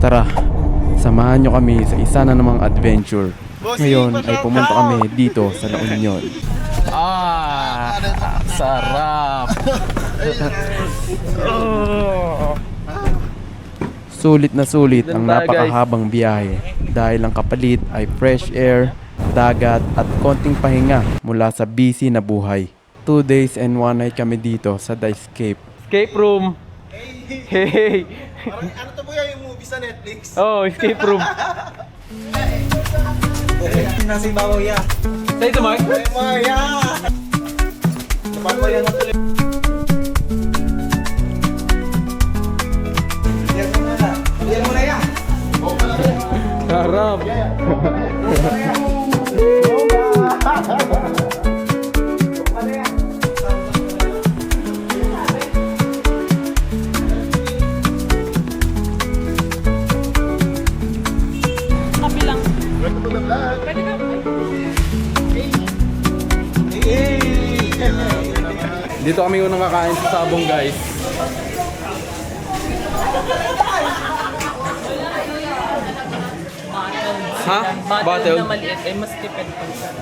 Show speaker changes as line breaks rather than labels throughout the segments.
Tara, samahan nyo kami sa isa na namang adventure. Ngayon ay pumunta kami dito sa La Union. Sarap! Sulit na sulit ang napakahabang biyahe dahil ang kapalit ay fresh air, dagat at konting pahinga mula sa busy na buhay. 2 days and 1 night kami dito sa The Escape. Escape room! Hey!
Ano to buya yung movie sa Netflix?
Oh, escape room.
Nasi babaw ya.
Say to Mark.
Maya! Dapat ko yan natuloy. Diyan mo na. Diyan mo na yan.
Sarap. Dito kami unang kakain sa Sabong, guys. Ha?
Bottle na maliit ay mas tipid pa siya.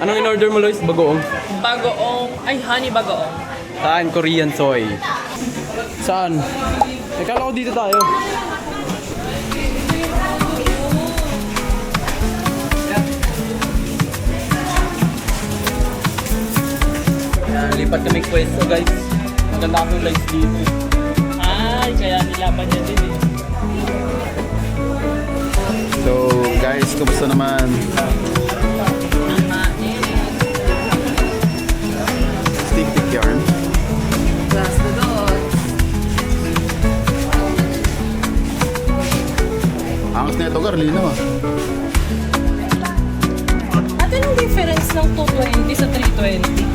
Anong in-order mo, Lois? Bagoong?
Bagoong, ay honey bagoong.
Saan? Korean soy. Saan? Akala ko dito tayo.
Lipat kami pwesto guys. Maganda kami lights dito. Ay, kaya nilaban niya din eh.
So, guys, kumusta naman? Stick yarn.
Glass na doon.
Angas na ito, Carlino.
Ate, anong difference ng 220 sa 320?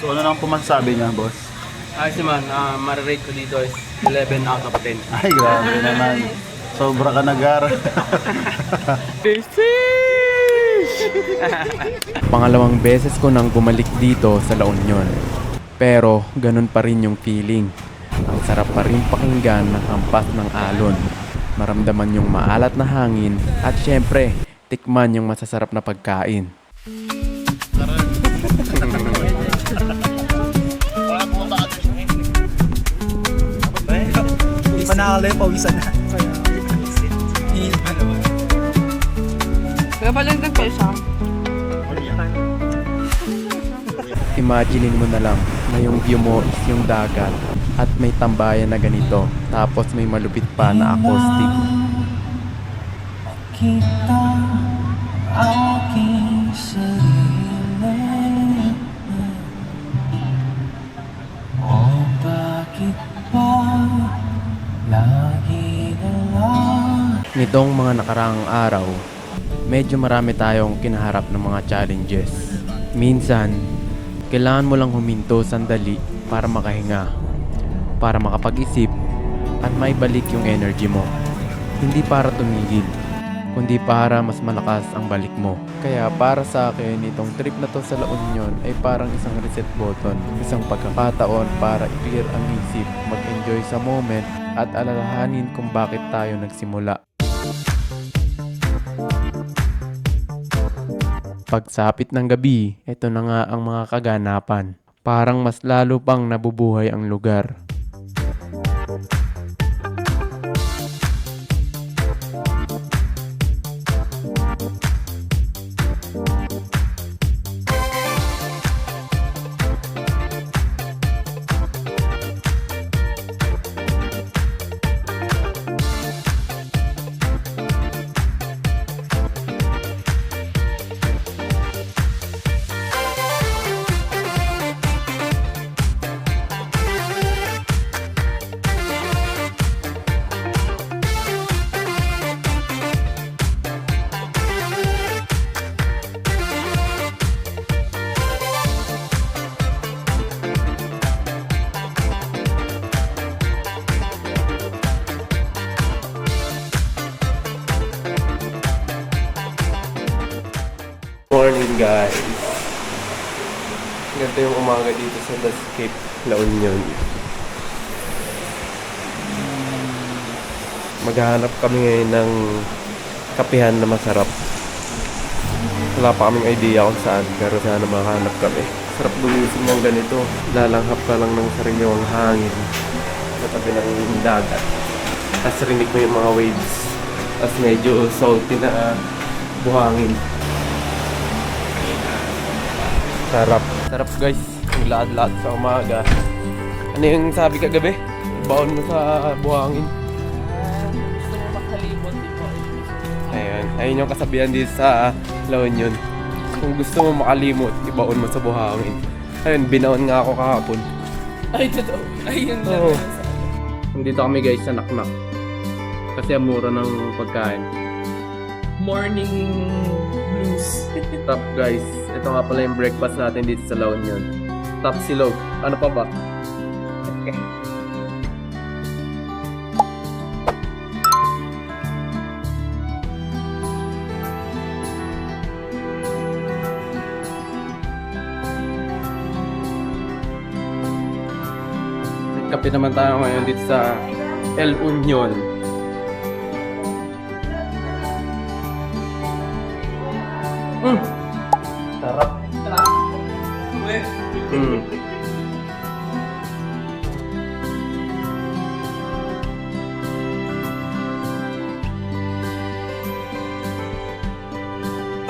So ano nang pumasabi niya, boss?
Ayos naman, marirate ko dito is 11 out of 10.
Ay, grabe naman. Sobra ka nagar.
Pangalawang beses ko nang bumalik dito sa La Union. Pero ganun pa rin yung feeling. Ang sarap pa rin pakinggan ng hampas ng alon. Maramdaman yung maalat na hangin at syempre, tikman yung masasarap na pagkain.
Hindi pa nakakalayo, pawisan na.
Kaya pala nagpay siya.
Imaginein mo na lang na yung view mo is yung dagat at may tambayan na ganito tapos may malupit pa na acoustic.
Kita aking sarili. Oh, bakit ba lagi na lang?
Nitong mga nakaraang araw, medyo marami tayong kinaharap ng mga challenges. Minsan, kailangan mo lang huminto sandali para makahinga, para makapag-isip at maibalik yung energy mo. Hindi para tumigil, kundi para mas malakas ang balik mo. Kaya para sa akin, itong trip na to sa La Union ay parang isang reset button, isang pagkakataon para i-clear ang isip, mag-enjoy sa moment at alalahanin kung bakit tayo nagsimula. Pagsapit ng gabi, ito na nga ang mga kaganapan. Parang mas lalo pang nabubuhay ang lugar. morning guys. Ganito yung umaga dito sa The Escape, La Union. Maghahanap kami ngayon ng kapihan na masarap. Wala pa kaming idea kung saan, pero sana makahanap kami. Sarap gumising ng ganito. Lalanghap ka lang ng sariwang hangin sa tabi ng dagat. Tapos rinig mo yung mga waves. Tapos medyo salty na buhangin. Sarap. Sarap guys. Yung lahat-lahat sa umaga. Ano yung sabi kagabi? Baon mo sa buhangin.
Gusto mo makalimot, di ba?
Ayun. Ayun yung kasabihan dito sa La Union. Kung gusto mo makalimot, ibaon mo sa buhangin. Ayun, binaon nga ako kahapon.
Ay, totoo. Ayun lang.
Oo. Nandito kami guys sa Naknak. Kasi ang mura ng pagkain.
Morning blues.
Top guys, ito nga pala yung breakfast natin dito sa La Union. Top silog. Ano pa ba? Kape naman tayo ngayon dito sa El Union. Sarap.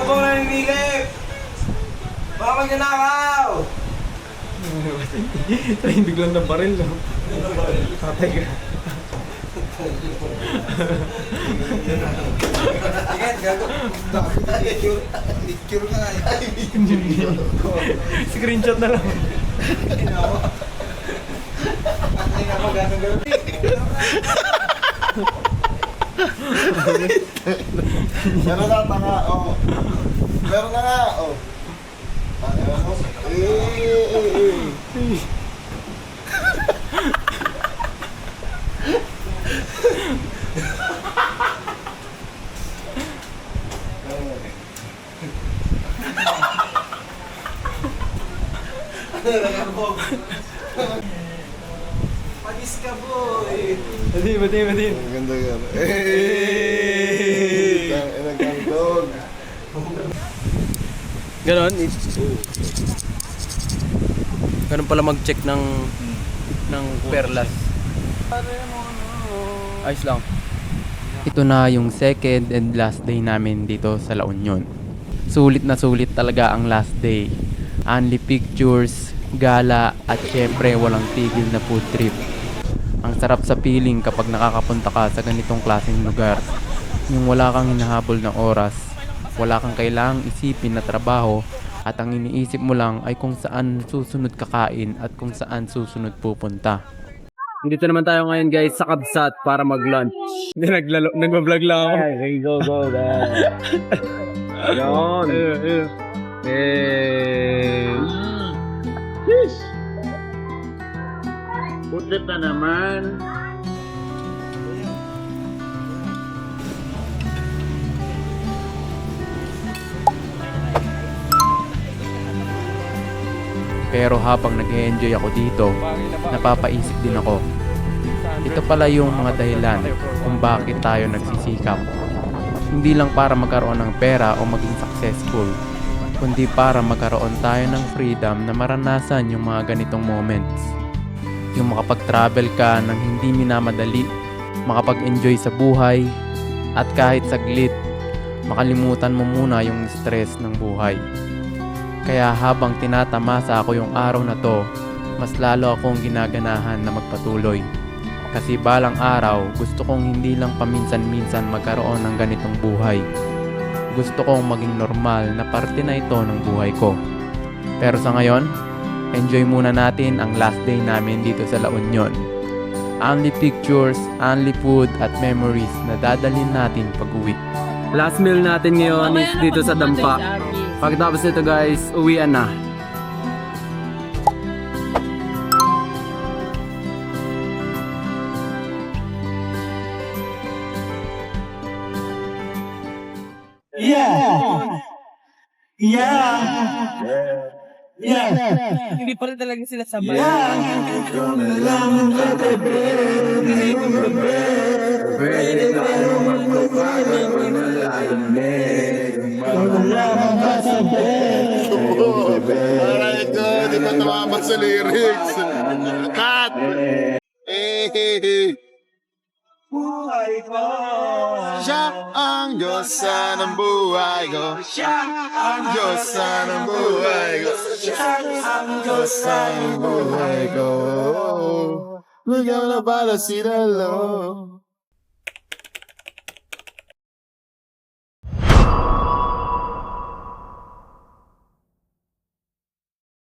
Ako na nililip! Baka magnanakaw!
Ay, biglang na baril no? Patay ka.
Ingat, gago. Picture ka nga.
Screenshot na lang.
Ay, ako gano'n. Meron na tanga, oh. Meron na nga, oh. Pagis ka, boy.
Bati.
Ang ganda yan. Eh! Ang gandog.
Ganon. Ganon pala mag-check ng perlas. Ayos lang. Ito na yung second and last day namin dito sa La Union. Sulit na sulit talaga ang last day. Only pictures, gala, at syempre walang tigil na food trip. Ang sarap sa feeling kapag nakakapunta ka sa ganitong klaseng lugar. Yung wala kang hinahabol na oras, wala kang kailangang isipin na trabaho, at ang iniisip mo lang ay kung saan susunod kakain at kung saan susunod pupunta. Dito naman tayo ngayon guys sa Kabsat para mag-lunch. Hindi nagbablog lang ako.
Ay, go, guys. Ayun.
Putlit na naman.
Pero habang nag-enjoy ako dito, napapaisip din ako. Ito pala yung mga dahilan kung bakit tayo nagsisikap. Hindi lang para magkaroon ng pera o maging successful, kundi para magkaroon tayo ng freedom na maranasan yung mga ganitong moments. Yung makapag-travel ka ng hindi minamadali, makapag-enjoy sa buhay, at kahit saglit, makalimutan mo muna yung stress ng buhay. Kaya habang tinatamasa ako yung araw na to, mas lalo akong ginaganahan na magpatuloy. Kasi balang araw, gusto kong hindi lang paminsan-minsan magkaroon ng ganitong buhay. Gusto kong maging normal na parte na ito ng buhay ko. Pero sa ngayon, enjoy muna natin ang last day namin dito sa La Union. Only pictures, only food at memories na dadalhin natin pag-uwi. Last meal natin ngayon is dito sa Dampa. Pagkatapos nito guys, uwian na.
Yeah!
Hindi pa rin talaga sila sabay.
Alright, di ba tumama sa lyrics? Cut! Siya ang Diyosa ng buhay ko. Siya ang Diyosa ng buhay ko. Siya ang Diyosa ng buhay ko. We're gonna follow see the Lord.